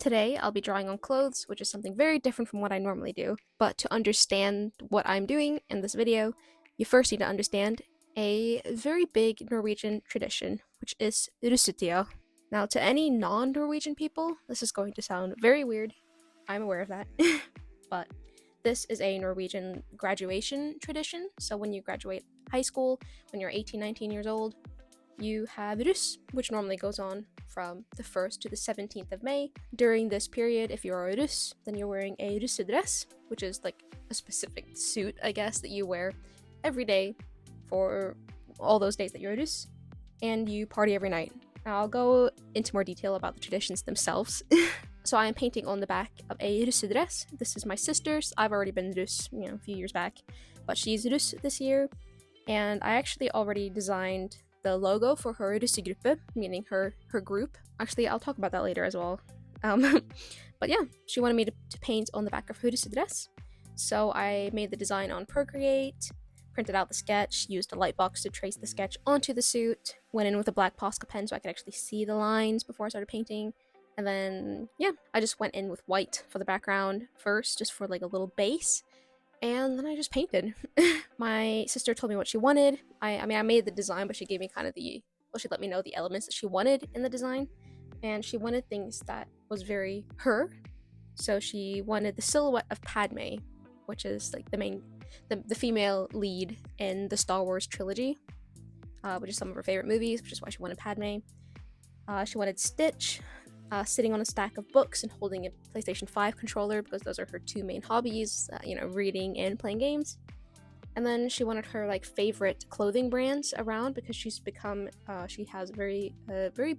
Today, I'll be drawing on clothes, which is something very different from what I normally do. But to understand what I'm doing in this video, you first need to understand a very big Norwegian tradition, which is russetida. Now, to any non-Norwegian people, this is going to sound very weird. I'm aware of that. But this is a Norwegian graduation tradition. So when you graduate high school, when you're 18, 19 years old, you have russ, which normally goes on from the 1st to the 17th of May. During this period, if you're a russ, then you're wearing a russedress, which is like a specific suit, I guess, that you wear every day for all those days that you're a russ, and you party every night. Now, I'll go into more detail about the traditions themselves. So I am painting on the back of a russedress. This is my sister's. I've already been russ, a few years back, but she's russ this year, and I actually already designed the logo for her russegruppe, meaning her group. Actually, I'll talk about that later as well. But yeah, she wanted me to paint on the back of her russedress. So I made the design on Procreate, printed out the sketch, used a light box to trace the sketch onto the suit, went in with a black Posca pen so I could actually see the lines before I started painting. And then, yeah, I just went in with white for the background first, just for like a little base. And then I just painted. My sister told me what she wanted. I made the design, but she gave me kind of she let me know the elements that she wanted in the design. And she wanted things that was very her. So she wanted the silhouette of Padme, which is like the female lead in the Star Wars trilogy, which is some of her favorite movies, which is why she wanted Padme. She wanted Stitch, sitting on a stack of books and holding a PlayStation 5 controller, because those are her two main hobbies, reading and playing games. And then she wanted her favorite clothing brands around, because she's become she has very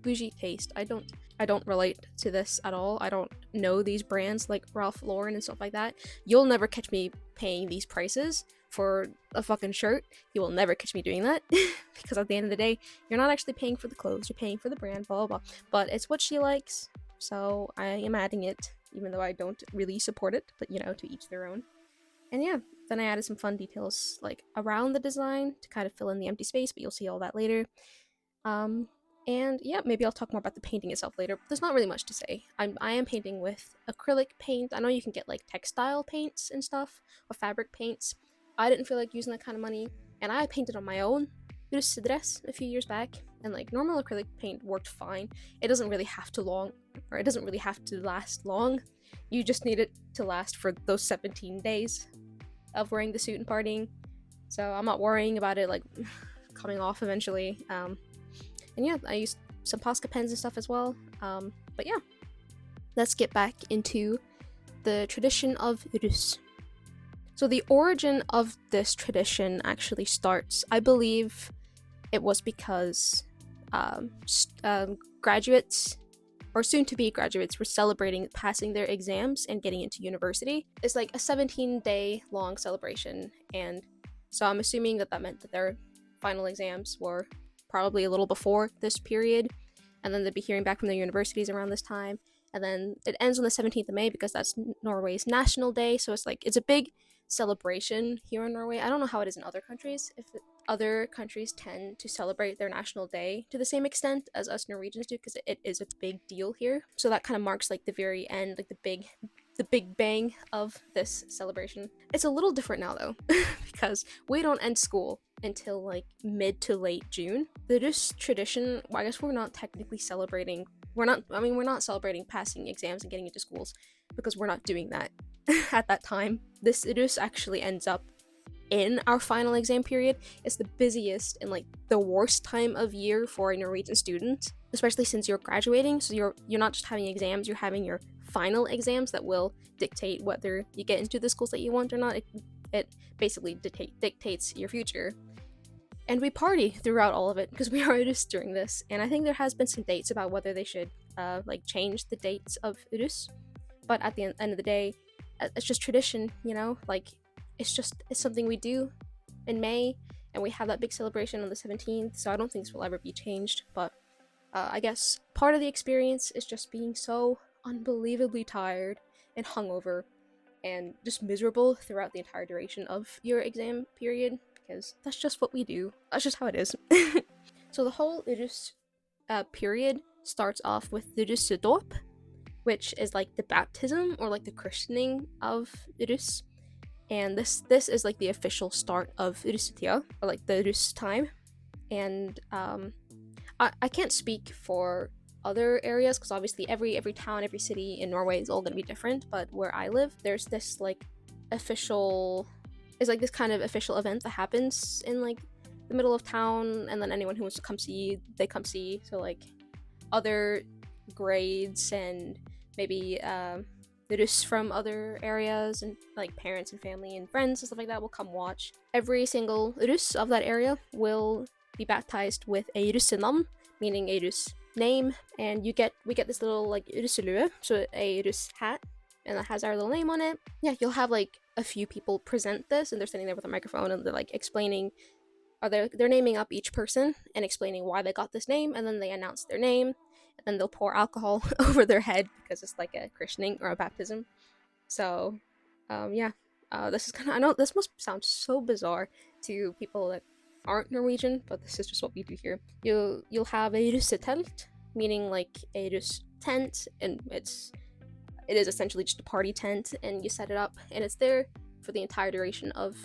bougie taste. I don't relate to this at all. I don't know these brands like Ralph Lauren and stuff like that. You'll never catch me paying these prices for a fucking shirt. You will never catch me doing that. Because at the end of the day, you're not actually paying for the clothes, you're paying for the brand, blah blah blah. But it's what she likes, so I am adding it, even though I don't really support it, but to each their own. And yeah, then I added some fun details around the design to kind of fill in the empty space, but you'll see all that later. And yeah, maybe I'll talk more about the painting itself later. There's not really much to say. I am painting with acrylic paint. I know you can get textile paints and stuff, or fabric paints. I didn't feel like using that kind of money, and I painted on my own russedress a few years back, and normal acrylic paint worked fine. It doesn't really have to last long. You just need it to last for those 17 days of wearing the suit and partying. So I'm not worrying about it coming off eventually. And yeah, I used some Posca pens and stuff as well. But yeah, let's get back into the tradition of russ. So the origin of this tradition actually starts, I believe it was because graduates, or soon-to-be graduates, were celebrating passing their exams and getting into university. It's like a 17-day long celebration, and so I'm assuming that meant that their final exams were probably a little before this period, and then they'd be hearing back from their universities around this time. And then it ends on the 17th of May because that's Norway's National Day, so it's a big celebration here in Norway. I don't know how it is in other countries, if other countries tend to celebrate their national day to the same extent as us Norwegians do, because it is a big deal here. So that kind of marks the very end, the big bang of this celebration. It's a little different now though, because we don't end school until mid to late June. The russ tradition, well, I guess we're not technically celebrating. We're not celebrating passing exams and getting into schools, because we're not doing that at that time. This russ actually ends up in our final exam period. It's the busiest and the worst time of year for a Norwegian student, especially since you're graduating. So you're not just having exams, you're having your final exams that will dictate whether you get into the schools that you want or not. It basically dictates your future. And we party throughout all of it, because we are russ during this. And I think there has been some dates about whether they should change the dates of russ. But at the end of the day, it's just tradition, it's something we do in May, and we have that big celebration on the 17th, so I don't think this will ever be changed. But I guess part of the experience is just being so unbelievably tired and hungover and just miserable throughout the entire duration of your exam period, because that's just what we do. That's just how it is. So the whole russ period starts off with the russedåp, which is like the baptism or like the christening of Rus. And this is like the official start of Russetida, or like the Rus time. And I can't speak for other areas because obviously every town, every city in Norway is all going to be different. But where I live, there's this like official, it's like this kind of official event that happens in like the middle of town, and then anyone who wants to come see, they come see. So like other grades and maybe just from other areas, and like parents and family and friends and stuff like that will come watch. Every single Rus of that area will be baptized with a Russenam, meaning a Rus name, and we get this little like Russelue, so a Rus hat, and that has our little name on it. Yeah, you'll have like a few people present this, and they're standing there with a microphone, and they're like explaining, or they're naming up each person and explaining why they got this name, and then they announce their name, and then they'll pour alcohol over their head because it's like a christening or a baptism. So, yeah, this is kind of, I know this must sound so bizarre to people that aren't Norwegian, but this is just what we do here. You'll have a russetelt, meaning like a rus tent, and it is essentially just a party tent, and you set it up, and it's there for the entire duration of,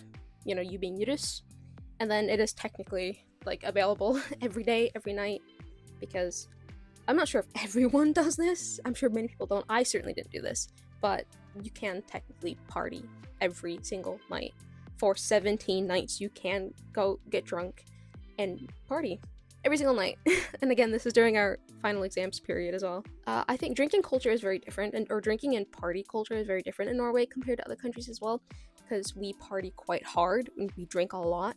you know, you being Rus. And then it is technically like available every day, every night, because I'm not sure if everyone does this. I'm sure many people don't. I certainly didn't do this, but you can technically party every single night. For 17 nights, you can go get drunk and party every single night. And again, this is during our final exams period as well. I think drinking culture is very different, or drinking and party culture is very different in Norway compared to other countries as well, because we party quite hard and we drink a lot.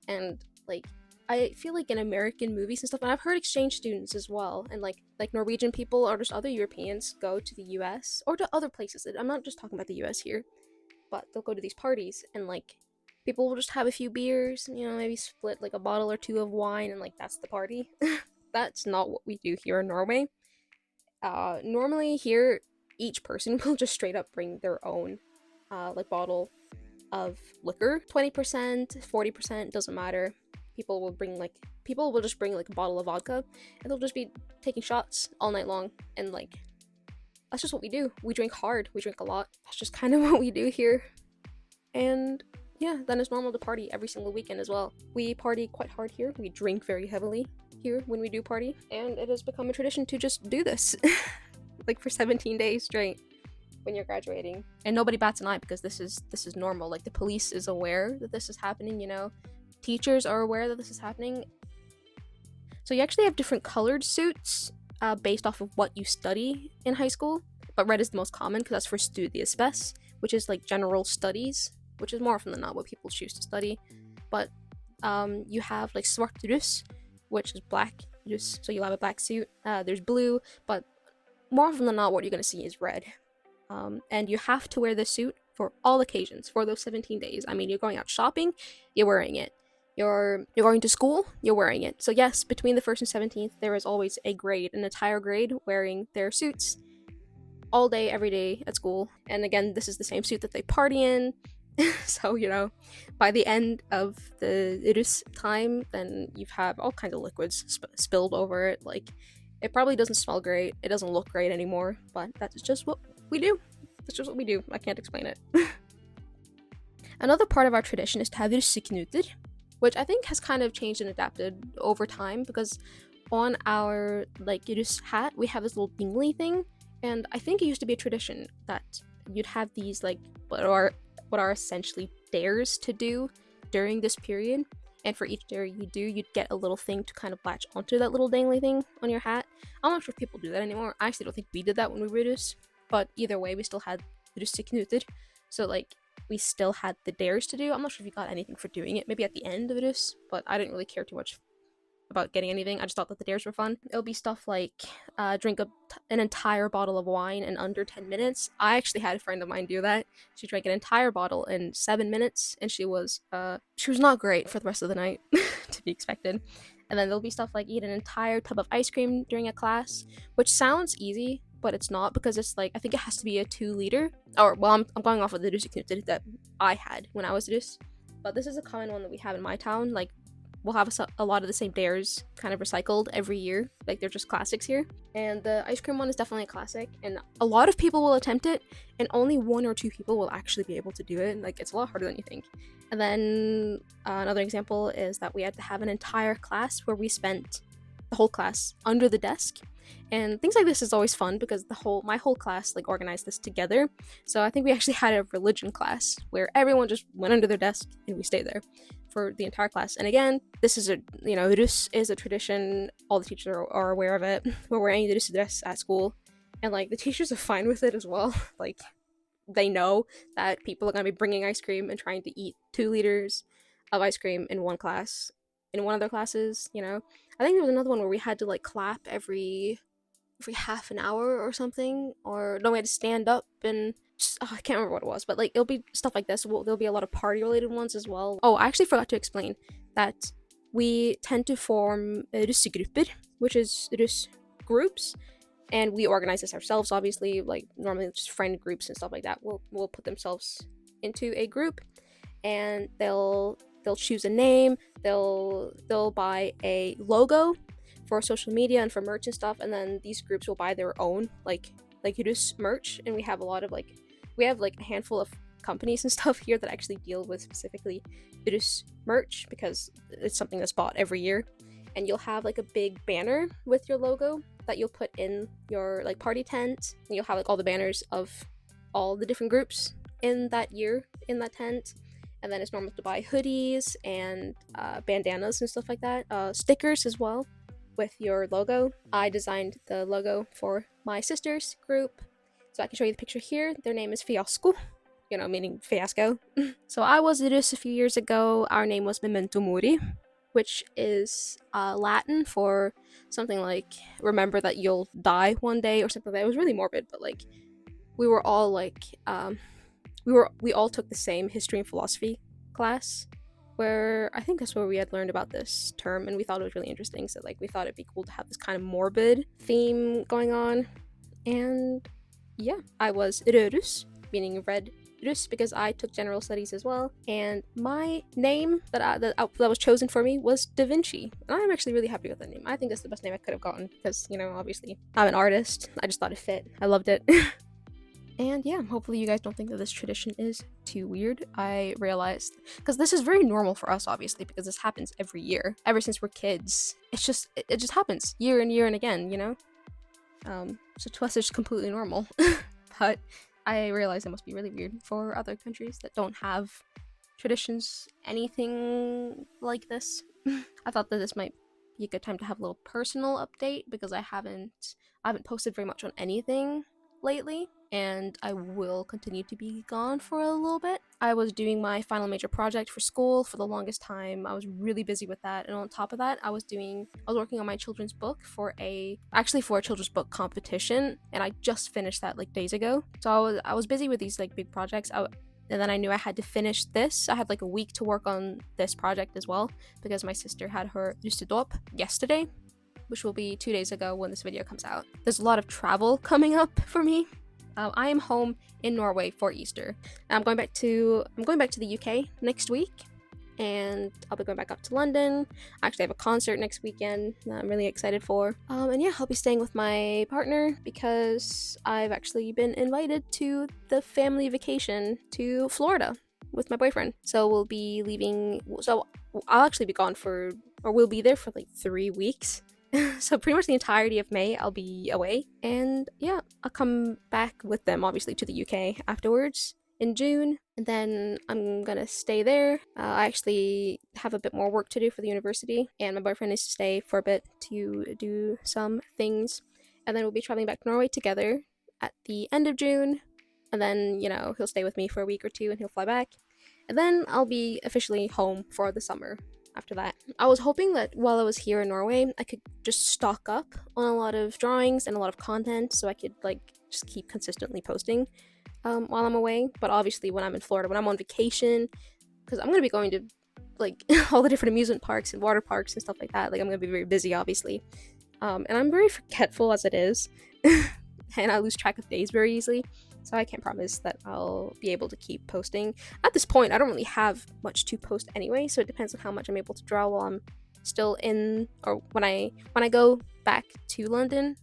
And like, I feel like in American movies and stuff, and I've heard exchange students as well, and like Norwegian people or just other Europeans go to the US or to other places. I'm not just talking about the US here, but they'll go to these parties, and like people will just have a few beers, you know, maybe split like a bottle or two of wine, and like that's the party. That's not what we do here in Norway. Normally here, each person will just straight up bring their own like bottle of liquor. 20%, 40%, doesn't matter. People will just bring like a bottle of vodka, and they'll just be taking shots all night long. And like, that's just what we do. We drink hard, we drink a lot. That's just kind of what we do here. And yeah, then it's normal to party every single weekend as well. We party quite hard here. We drink very heavily here when we do party, and it has become a tradition to just do this like for 17 days straight when you're graduating. And nobody bats an eye because this is normal. Like, the police is aware that this is happening, you know. Teachers are aware that this is happening. So you actually have different colored suits based off of what you study in high school, but red is the most common because that's for studiespes, which is like general studies, which is more often than not what people choose to study. But you have like svart russ, which is black russ, so you'll have a black suit. There's blue, but more often than not what you're going to see is red. And you have to wear this suit for all occasions for those 17 days. I mean, you're going out shopping, you're wearing it. You're going to school, you're wearing it. So yes, between the 1st and 17th, there is always a grade, an entire grade, wearing their suits all day, every day at school. And again, this is the same suit that they party in. So, you know, by the end of the Rus time, then you have all kinds of liquids spilled over it. Like, it probably doesn't smell great, it doesn't look great anymore, but that's just what we do. That's just what we do. I can't explain it. Another part of our tradition is to have russeknuter, which I think has kind of changed and adapted over time, because on our like Rus hat we have this little dingly thing, and I think it used to be a tradition that you'd have these like what are essentially dares to do during this period, and for each dare you do, you'd get a little thing to kind of latch onto that little dangly thing on your hat. I'm not sure if people do that anymore. I actually don't think we did that when we were Rus, but either way we still had russeknuter, so like we still had the dares to do. I'm not sure if you got anything for doing it, maybe at the end of this, but I didn't really care too much about getting anything. I just thought that the dares were fun. It'll be stuff like drink an entire bottle of wine in under 10 minutes. I actually had a friend of mine do that. She drank an entire bottle in 7 minutes, and she was not great for the rest of the night, to be expected. And then there'll be stuff like eat an entire tub of ice cream during a class, which sounds easy, but it's not, because it's like, I think it has to be a 2 liter, or well, I'm going off of the russeknuter that I had when I was Rus, but this is a common one that we have in my town. Like, we'll have a lot of the same dares kind of recycled every year. Like, they're just classics here. And the ice cream one is definitely a classic, and a lot of people will attempt it, and only 1 or 2 people will actually be able to do it. Like, it's a lot harder than you think. And then another example is that we had to have an entire class where we spent the whole class under the desk. And things like this is always fun because my whole class like organized this together. So I think we actually had a religion class where everyone just went under their desk and we stayed there for the entire class. And again, this is Rus is a tradition. All the teachers are aware of it. We're wearing the Rus dress at school, and like the teachers are fine with it as well. Like, they know that people are going to be bringing ice cream and trying to eat 2 liters of ice cream in one class, in one of their classes, you know. I think there was another one where we had to like clap every half an hour or something, or no, we had to stand up and I can't remember what it was, but like it'll be stuff like this. There'll be a lot of party related ones as well. Oh, I actually forgot to explain that we tend to form russegrupper, which is Rus groups, and we organize this ourselves, obviously. Like, normally it's just friend groups and stuff like that will put themselves into a group, and they'll choose a name, they'll buy a logo for social media and for merch and stuff, and then these groups will buy their own like Rus merch. And we have a handful of companies and stuff here that actually deal with specifically Rus merch because it's something that's bought every year. And you'll have like a big banner with your logo that you'll put in your like party tent, and you'll have like all the banners of all the different groups in that year in that tent. And then it's normal to buy hoodies and bandanas and stuff like that, stickers as well with your logo. I designed the logo for my sister's group, so I can show you the picture here. Their name is Fiasco, meaning fiasco. So I was Rus a few years ago. Our name was Memento Mori, which is Latin for something like remember that you'll die one day or something like that. It was really morbid, but like we were all like we all took the same history and philosophy class, where I think that's where we had learned about this term, and we thought it was really interesting. So like we thought it'd be cool to have this kind of morbid theme going on. And yeah, I was Rörus, meaning red Rus, because I took general studies as well. And my name that was chosen for me was Da Vinci, and I'm actually really happy with that name. I think that's the best name I could have gotten because, obviously I'm an artist. I just thought it fit. I loved it. And yeah, hopefully you guys don't think that this tradition is too weird. I realized, because this is very normal for us, obviously, because this happens every year, ever since we're kids. It just happens year and again, so to us it's completely normal. But I realized it must be really weird for other countries that don't have traditions, anything like this. I thought that this might be a good time to have a little personal update, because I haven't posted very much on anything lately, and I will continue to be gone for a little bit. I was doing my final major project for school for the longest time. I was really busy with that, and on top of that, I was working on my children's book for a children's book competition, and I just finished that like days ago. So I was busy with these like big projects. And then I knew I had to finish this. I had like a week to work on this project as well, because my sister had her russedåp yesterday, which will be 2 days ago when this video comes out. There's a lot of travel coming up for me. I am home in Norway for Easter. I'm going back to the UK next week, and I'll be going back up to London. I actually have a concert next weekend that I'm really excited for. And yeah, I'll be staying with my partner because I've actually been invited to the family vacation to Florida with my boyfriend. So we'll be leaving. So I'll actually be gone we'll be there for like 3 weeks. So pretty much the entirety of May I'll be away, and yeah, I'll come back with them obviously to the UK afterwards in June, and then I'm gonna stay there. I actually have a bit more work to do for the university, and my boyfriend needs to stay for a bit to do some things, and then we'll be traveling back to Norway together at the end of June, and then he'll stay with me for a week or two and he'll fly back, and then I'll be officially home for the summer. After that, I was hoping that while I was here in Norway, I could just stock up on a lot of drawings and a lot of content, so I could like just keep consistently posting while I'm away. But obviously, when I'm in Florida, when I'm on vacation, because I'm gonna be going to like all the different amusement parks and water parks and stuff like that. Like, I'm gonna be very busy, obviously, and I'm very forgetful as it is. and I lose track of days very easily, so I can't promise that I'll be able to keep posting. At this point, I don't really have much to post anyway, so it depends on how much I'm able to draw while I'm still in, or when I go back to London.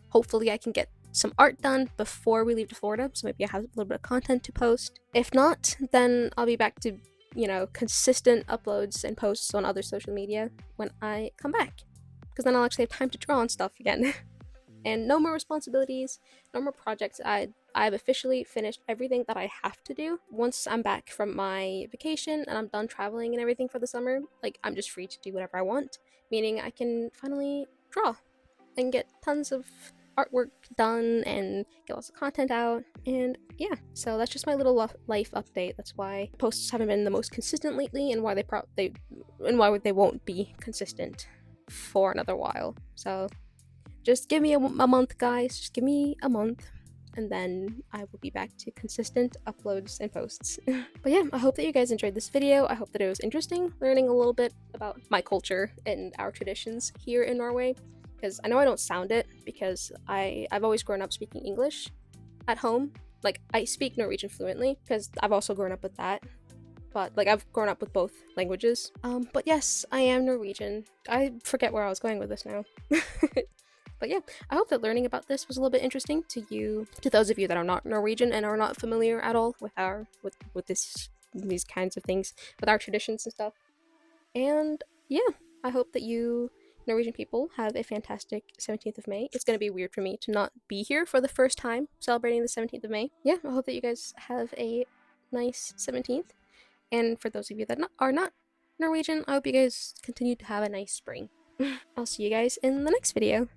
Hopefully I can get some art done before we leave to Florida, so maybe I have a little bit of content to post. If not, then I'll be back to, consistent uploads and posts on other social media when I come back, because then I'll actually have time to draw on stuff again. And no more responsibilities, no more projects. I've officially finished everything that I have to do. Once I'm back from my vacation and I'm done traveling and everything for the summer, like, I'm just free to do whatever I want, meaning I can finally draw and get tons of artwork done and get lots of content out. And yeah, so that's just my little life update. That's why posts haven't been the most consistent lately, and why they won't be consistent for another while. So just give me a month, guys. Just give me a month, and then I will be back to consistent uploads and posts. But yeah, I hope that you guys enjoyed this video. I hope that it was interesting learning a little bit about my culture and our traditions here in Norway, because I know I don't sound it, because I've always grown up speaking English at home. Like, I speak Norwegian fluently because I've also grown up with that, but like, I've grown up with both languages. But yes, I am Norwegian. I forget where I was going with this now. But yeah, I hope that learning about this was a little bit interesting to those of you that are not Norwegian and are not familiar at all with these kinds of things, with our traditions and stuff. And yeah, I hope that you Norwegian people have a fantastic 17th of May. It's going to be weird for me to not be here for the first time celebrating the 17th of May. Yeah, I hope that you guys have a nice 17th. And for those of you that are not Norwegian, I hope you guys continue to have a nice spring. I'll see you guys in the next video.